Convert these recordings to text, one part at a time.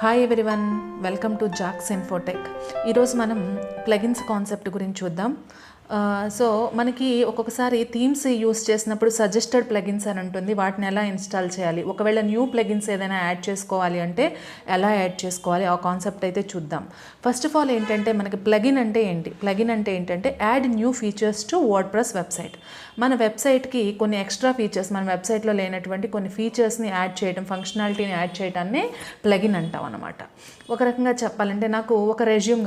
Hi everyone, welcome to Jacks Infotech. ఈరోజు మనం plugins concept గురించి చూద్దాం. సో మనకి ఒక్కొక్కసారి థీమ్స్ యూస్ చేసినప్పుడు సజెస్టెడ్ ప్లగిన్స్ అని ఉంటుంది. వాటిని ఎలా ఇన్స్టాల్ చేయాలి, ఒకవేళ న్యూ ప్లగిన్స్ ఏదైనా యాడ్ చేసుకోవాలి అంటే ఎలా యాడ్ చేసుకోవాలి, ఆ కాన్సెప్ట్ అయితే చూద్దాం. ఫస్ట్ ఆఫ్ ఆల్ ఏంటంటే మనకి ప్లగిన్ అంటే ఏంటి? ప్లగిన్ అంటే ఏంటంటే add new features to WordPress website. మన వెబ్సైట్కి కొన్ని ఎక్స్ట్రా ఫీచర్స్, మన వెబ్సైట్లో లేనటువంటి కొన్ని ఫీచర్స్ని యాడ్ చేయడం, ఫంక్షనాలిటీని యాడ్ చేయడాన్ని ప్లగిన్ అంటాం అన్నమాట. ఒక రకంగా చెప్పాలంటే నాకు ఒక రెజ్యూమ్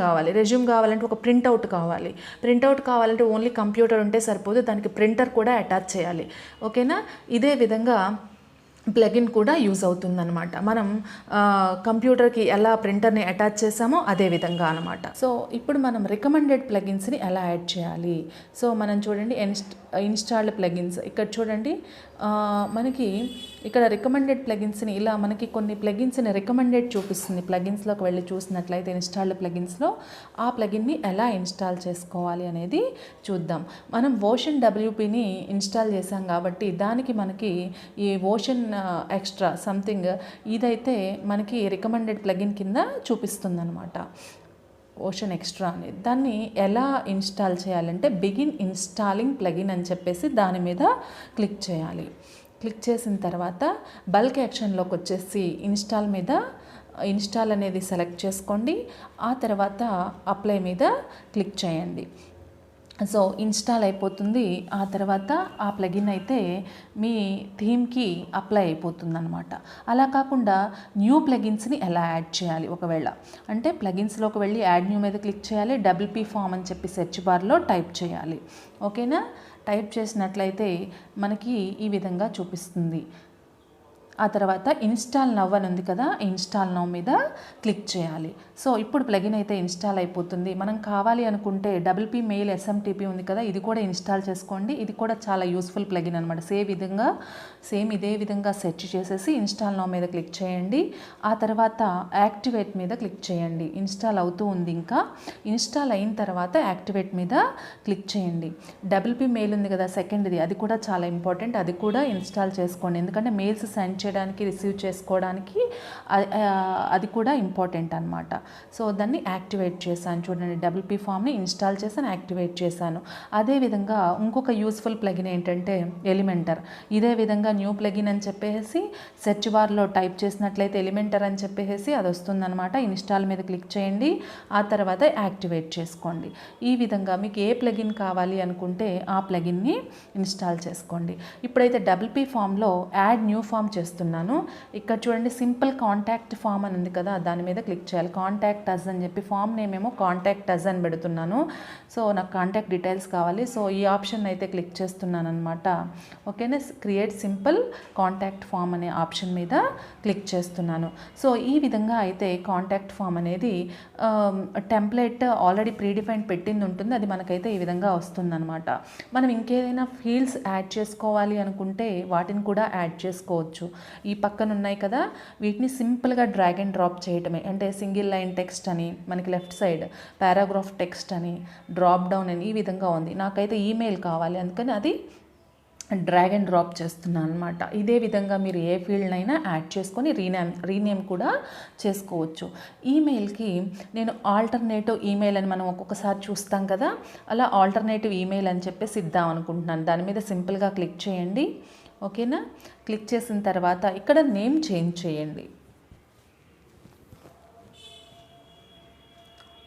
కావాలంటే ఒక ప్రింట్అవుట్ కావాలంటే ఓన్లీ కంప్యూటర్ ఉంటే సరిపోదు, దానికి ప్రింటర్ కూడా అటాచ్ చేయాలి. ఓకేనా? ఇదే విధంగా ప్లగిన్ కూడా యూజ్ అవుతుందన్నమాట. మనం కంప్యూటర్కి ఎలా ప్రింటర్ని అటాచ్ చేసామో అదే విధంగా అనమాట. సో ఇప్పుడు మనం రికమెండెడ్ ప్లగిన్స్ని ఎలా యాడ్ చేయాలి? సో మనం చూడండి, ఇన్స్టాల్డ్ ప్లగిన్స్ ఇక్కడ చూడండి. మనకి ఇక్కడ రికమెండెడ్ ప్లగిన్స్ని ఇలా మనకి కొన్ని ప్లగిన్స్ని రికమెండెడ్ చూపిస్తుంది. ప్లగిన్స్లోకి వెళ్ళి చూసినట్లయితే ఇన్స్టాల్డ్ ప్లగిన్స్లో ఆ ప్లగిన్ని ఎలా ఇన్స్టాల్ చేసుకోవాలి అనేది చూద్దాం. మనం ఓషన్ WPని ఇన్స్టాల్ చేసాం కాబట్టి దానికి మనకి ఈ ఓషన్ ఎక్స్ట్రా సంథింగ్ ఇదైతే మనకి రికమెండెడ్ ప్లగిన్ కింద చూపిస్తుందన్నమాట. ఓషన్ ఎక్స్ట్రా అనేది దాన్ని ఎలా ఇన్స్టాల్ చేయాలంటే బిగిన్ ఇన్స్టాలింగ్ ప్లగిన్ అని చెప్పేసి దాని మీద క్లిక్ చేయాలి. క్లిక్ చేసిన తర్వాత బల్క్ యాక్షన్లోకి వచ్చేసి ఇన్స్టాల్ అనేది సెలెక్ట్ చేసుకోండి. ఆ తర్వాత అప్లై మీద క్లిక్ చేయండి. సో ఇన్స్టాల్ అయిపోతుంది. ఆ తర్వాత ఆ ప్లగిన్ అయితే మీ థీమ్కి అప్లై అయిపోతుంది అనమాట. అలా కాకుండా న్యూ ప్లగిన్స్ని ఎలా యాడ్ చేయాలి? ఒకవేళ అంటే ప్లగిన్స్లోకి వెళ్ళి యాడ్ న్యూ మీద క్లిక్ చేయాలి. wpform అని చెప్పి సెర్చ్ బార్లో టైప్ చేయాలి. ఓకేనా? టైప్ చేసినట్లయితే మనకి ఈ విధంగా చూపిస్తుంది. ఆ తర్వాత ఇన్స్టాల్ నవ్ అని ఉంది కదా, ఇన్స్టాల్ నవ్ మీద క్లిక్ చేయాలి. సో ఇప్పుడు ప్లగిన్ అయితే ఇన్స్టాల్ అయిపోతుంది. మనం కావాలి అనుకుంటే WP మెయిల్ SMTP ఉంది కదా, ఇది కూడా ఇన్స్టాల్ చేసుకోండి. ఇది కూడా చాలా యూస్ఫుల్ ప్లగిన్ అనమాట. సేమ్ ఇదే విధంగా సెర్చ్ చేసేసి ఇన్స్టాల్ నవ్ మీద క్లిక్ చేయండి. ఆ తర్వాత యాక్టివేట్ మీద క్లిక్ చేయండి. ఇన్స్టాల్ అవుతూ ఉంది. ఇంకా ఇన్స్టాల్ అయిన తర్వాత యాక్టివేట్ మీద క్లిక్ చేయండి. WP మెయిల్ ఉంది కదా సెకండ్ది, అది కూడా చాలా ఇంపార్టెంట్. అది కూడా ఇన్స్టాల్ చేసుకోండి. ఎందుకంటే మెయిల్స్ సెండ్ చేయడానికి, రిసీవ్ చేసుకోవడానికి అది కూడా ఇంపార్టెంట్ అనమాట. సో దాన్ని యాక్టివేట్ చేశాను. చూడండి, wpformని ఇన్స్టాల్ చేశాను, యాక్టివేట్ చేశాను. అదేవిధంగా ఇంకొక యూస్ఫుల్ ప్లగిన్ ఏంటంటే ఎలిమెంటర్. ఇదే విధంగా న్యూ ప్లగిన్ అని చెప్పేసి సెర్చ్ బార్లో టైప్ చేసినట్లయితే ఎలిమెంటర్ అని చెప్పేసి అది వస్తుందన్నమాట. ఇన్స్టాల్ మీద క్లిక్ చేయండి. ఆ తర్వాత యాక్టివేట్ చేసుకోండి. ఈ విధంగా మీకు ఏ ప్లగిన్ కావాలి అనుకుంటే ఆ ప్లగిన్ని ఇన్స్టాల్ చేసుకోండి. ఇప్పుడైతే wpformలో యాడ్ న్యూ ఫామ్ చేస్తున్నాను. ఇక్కడ చూడండి, సింపుల్ కాంటాక్ట్ ఫామ్ అని ఉంది కదా, దాని మీద క్లిక్ చేయాలి. కాంటాక్ట్ అస్ అని చెప్పి ఫామ్ నేమ్ ఏమో కాంటాక్ట్ అస్ అని పెడుతున్నాను. సో నాకు కాంటాక్ట్ డీటెయిల్స్ కావాలి. సో ఈ ఆప్షన్ అయితే క్లిక్ చేస్తున్నాను అనమాట. ఓకేనా? క్రియేట్ సింపుల్ కాంటాక్ట్ ఫామ్ అనే ఆప్షన్ మీద క్లిక్ చేస్తున్నాను. సో ఈ విధంగా అయితే కాంటాక్ట్ ఫామ్ అనేది టెంప్లెట్ ఆల్రెడీ ప్రీడిఫైన్ పెట్టింది ఉంటుంది. అది మనకైతే ఈ విధంగా వస్తుందన్నమాట. మనం ఇంకేదైనా ఫీల్డ్స్ యాడ్ చేసుకోవాలి అనుకుంటే వాటిని కూడా యాడ్ చేసుకోవచ్చు. ఈ పక్కన ఉన్నాయి కదా, వీటిని సింపుల్గా డ్రాగ్ అండ్ డ్రాప్ చేయటమే. అంటే సింగిల్ లైన్ టెక్స్ట్ అని, మనకి లెఫ్ట్ సైడ్ పారాగ్రాఫ్ టెక్స్ట్ అని, డ్రాప్ డౌన్ అని ఈ విధంగా ఉంది. నాకైతే ఈమెయిల్ కావాలి, అందుకని అది డ్రాగ్ అండ్ డ్రాప్ చేస్తున్నాను అనమాట. ఇదే విధంగా మీరు ఏ ఫీల్డ్ అయినా యాడ్ చేసుకొని రీనేమ్ కూడా చేసుకోవచ్చు. ఈమెయిల్కి నేను ఆల్టర్నేటివ్ ఈమెయిల్ అని మనం ఒక్కొక్కసారి చూస్తాం కదా, అలా ఆల్టర్నేటివ్ ఈమెయిల్ అని చెప్పేసి ఇద్దాం అనుకుంటున్నాను. దాని మీద సింపుల్గా క్లిక్ చేయండి. ఓకేనా? క్లిక్ చేసిన తర్వాత ఇక్కడ నేమ్ చేంజ్ చేయండి.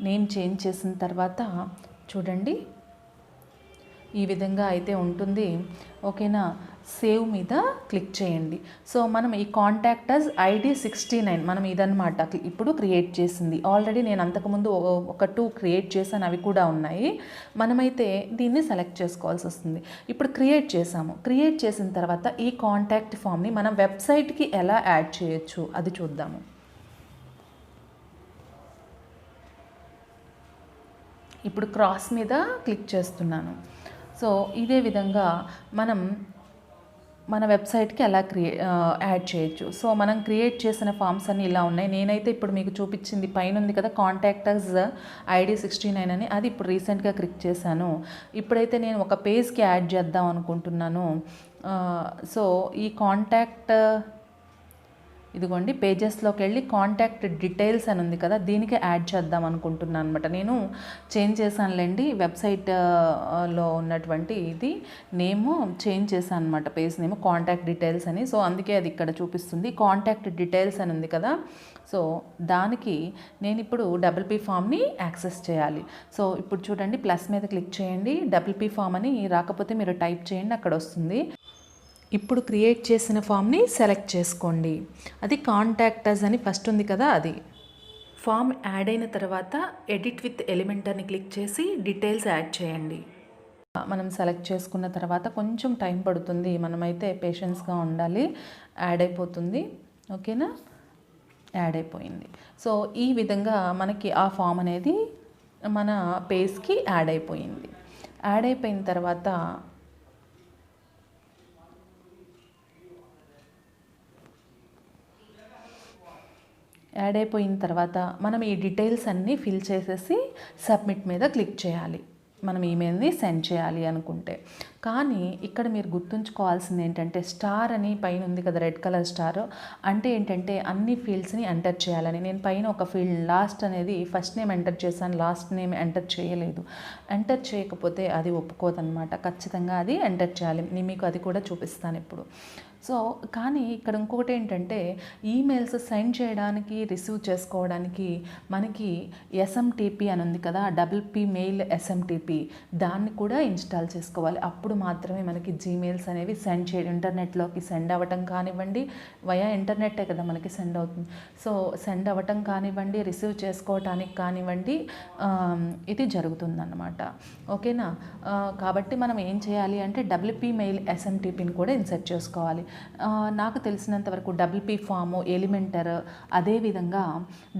నేమ్ చేంజ్ చేసిన తర్వాత చూడండి, ఈ విధంగా అయితే ఉంటుంది. ఓకేనా? సేవ్ మీద క్లిక్ చేయండి. సో మనం ఈ కాంటాక్ట్ అస్ ID 69 మనం ఇదన్నమాట ఇప్పుడు క్రియేట్ చేసింది. ఆల్రెడీ నేను అంతకుముందు ఒక 2 క్రియేట్ చేశాను, అవి కూడా ఉన్నాయి. మనమైతే దీన్ని సెలెక్ట్ చేసుకోవాల్సి వస్తుంది. ఇప్పుడు క్రియేట్ చేసాము. క్రియేట్ చేసిన తర్వాత ఈ కాంటాక్ట్ ఫామ్ని మనం వెబ్సైట్కి ఎలా యాడ్ చేయొచ్చు అది చూద్దాము. ఇప్పుడు క్రాస్ మీద క్లిక్ చేస్తున్నాను. సో ఇదే విధంగా మనం మన వెబ్సైట్కి ఎలా యాడ్ చేయొచ్చు. సో మనం క్రియేట్ చేసిన ఫామ్స్ అన్నీ ఇలా ఉన్నాయి. నేనైతే ఇప్పుడు మీకు చూపించింది పైన ఉంది కదా, కాంటాక్ట్ అస్ ID 69 అని, అది ఇప్పుడు రీసెంట్గా క్లిక్ చేశాను. ఇప్పుడైతే నేను ఒక పేజ్కి యాడ్ చేద్దాం అనుకుంటున్నాను. సో ఈ కాంటాక్ట్ ఇదిగోండి పేజెస్లోకి వెళ్ళి కాంటాక్ట్ డీటెయిల్స్ అని ఉంది కదా, దీనికి యాడ్ చేద్దాం అనుకుంటున్నాను అనమాట. నేను చేంజ్ చేశానులేండి, వెబ్సైట్లో ఉన్నటువంటి ఇది నేమ్ చేంజ్ చేశాను అనమాట, పేజ్ నేమ్ కాంటాక్ట్ డీటెయిల్స్ అని. సో అందుకే అది ఇక్కడ చూపిస్తుంది కాంటాక్ట్ డీటెయిల్స్ అని ఉంది కదా. సో దానికి నేను ఇప్పుడు WP ఫామ్ని యాక్సెస్ చేయాలి. సో ఇప్పుడు చూడండి, ప్లస్ మీద క్లిక్ చేయండి, WP ఫామ్ అని రాకపోతే మీరు టైప్ చేయండి, అక్కడ వస్తుంది. ఇప్పుడు క్రియేట్ చేసిన ఫామ్ని సెలెక్ట్ చేసుకోండి. అది కాంటాక్టర్స్ అని ఫస్ట్ ఉంది కదా, అది. ఫామ్ యాడ్ అయిన తర్వాత ఎడిట్ విత్ ఎలిమెంట్ అని క్లిక్ చేసి డీటెయిల్స్ యాడ్ చేయండి. మనం సెలెక్ట్ చేసుకున్న తర్వాత కొంచెం టైం పడుతుంది, మనమైతే పేషెన్స్గా ఉండాలి. యాడ్ అయిపోతుంది. ఓకేనా, యాడ్ అయిపోయింది. సో ఈ విధంగా మనకి ఆ ఫామ్ అనేది మన పేజ్కి యాడ్ అయిపోయింది. యాడ్ అయిపోయిన తర్వాత మనం ఈ డీటెయిల్స్ అన్నీ ఫిల్ చేసేసి సబ్మిట్ మీద క్లిక్ చేయాలి, మనం ఈమెయిల్ని సెండ్ చేయాలి అనుకుంటే. కానీ ఇక్కడ మీరు గుర్తుంచుకోవాల్సింది ఏంటంటే, స్టార్ అని పైన ఉంది కదా, రెడ్ కలర్ స్టార్, అంటే ఏంటంటే అన్ని ఫీల్డ్స్ని ఎంటర్ చేయాలని. నేను పైన ఒక ఫీల్డ్ లాస్ట్ అనేది ఫస్ట్ నేమ్ ఎంటర్ చేశాను, లాస్ట్ నేమ్ ఎంటర్ చేయలేదు. ఎంటర్ చేయకపోతే అది ఒప్పుకోదన్నమాట, ఖచ్చితంగా అది ఎంటర్ చేయాలి. నేను మీకు అది కూడా చూపిస్తాను ఇప్పుడు. సో కానీ ఇక్కడ ఇంకొకటి ఏంటంటే, ఈమెయిల్స్ సెండ్ చేయడానికి రిసీవ్ చేసుకోవడానికి మనకి SMTP అని ఉంది కదా, WP మెయిల్ SMTP, దాన్ని కూడా ఇన్స్టాల్ చేసుకోవాలి. అప్పుడు మాత్రమే మనకి జీమెయిల్స్ అనేవి సెండ్ ఇంటర్నెట్లోకి సెండ్ అవ్వటం కానివ్వండి, వయా ఇంటర్నెట్టే కదా మనకి సెండ్ అవుతుంది. సో సెండ్ అవ్వటం కానివ్వండి, రిసీవ్ చేసుకోవటానికి కానివ్వండి, ఇది జరుగుతుందన్నమాట. ఓకేనా, కాబట్టి మనం ఏం చేయాలి అంటే WP మెయిల్ SMTPని కూడా ఇన్సర్ట్ చేసుకోవాలి. నాకు తెలిసినంత వరకు WP ఫాము, ఎలిమెంటర్, అదేవిధంగా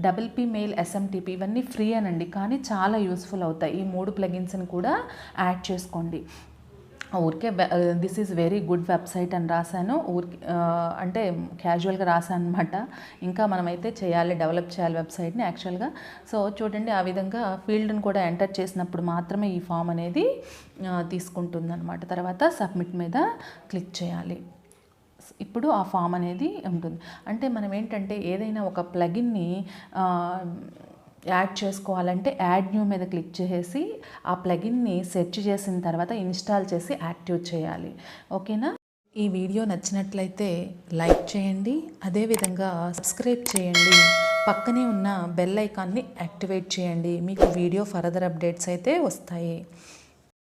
WP మెయిల్ SMTP ఇవన్నీ ఫ్రీ అనండి, కానీ చాలా యూస్ఫుల్ అవుతాయి. ఈ 3 ప్లగిన్స్ని కూడా యాడ్ చేసుకోండి. ఊరికే this is very good website అని రాశాను, ఊరికి అంటే క్యాజువల్గా రాశాను అనమాట. ఇంకా మనమైతే చేయాలి, డెవలప్ చేయాలి వెబ్సైట్ని యాక్చువల్గా. సో చూడండి, ఆ విధంగా ఫీల్డ్ని కూడా ఎంటర్ చేసినప్పుడు మాత్రమే ఈ ఫామ్ అనేది తీసుకుంటుంది అనమాట. తర్వాత సబ్మిట్ మీద క్లిక్ చేయాలి. ఇప్పుడు ఆ ఫామ్ అనేది ఉంటుంది. అంటే మనం ఏంటంటే ఏదైనా ఒక ప్లగిన్ని యాడ్ చేసుకోవాలంటే యాడ్ న్యూ మీద క్లిక్ చేసి ఆ ప్లగిన్ని సెర్చ్ చేసిన తర్వాత ఇన్స్టాల్ చేసి యాక్టివ్ చేయాలి. ఓకేనా, ఈ వీడియో నచ్చినట్లయితే లైక్ చేయండి, అదేవిధంగా సబ్స్క్రైబ్ చేయండి, పక్కనే ఉన్న బెల్ ఐకాన్ని యాక్టివేట్ చేయండి. మీకు వీడియో ఫర్దర్ అప్డేట్స్ అయితే వస్తాయి.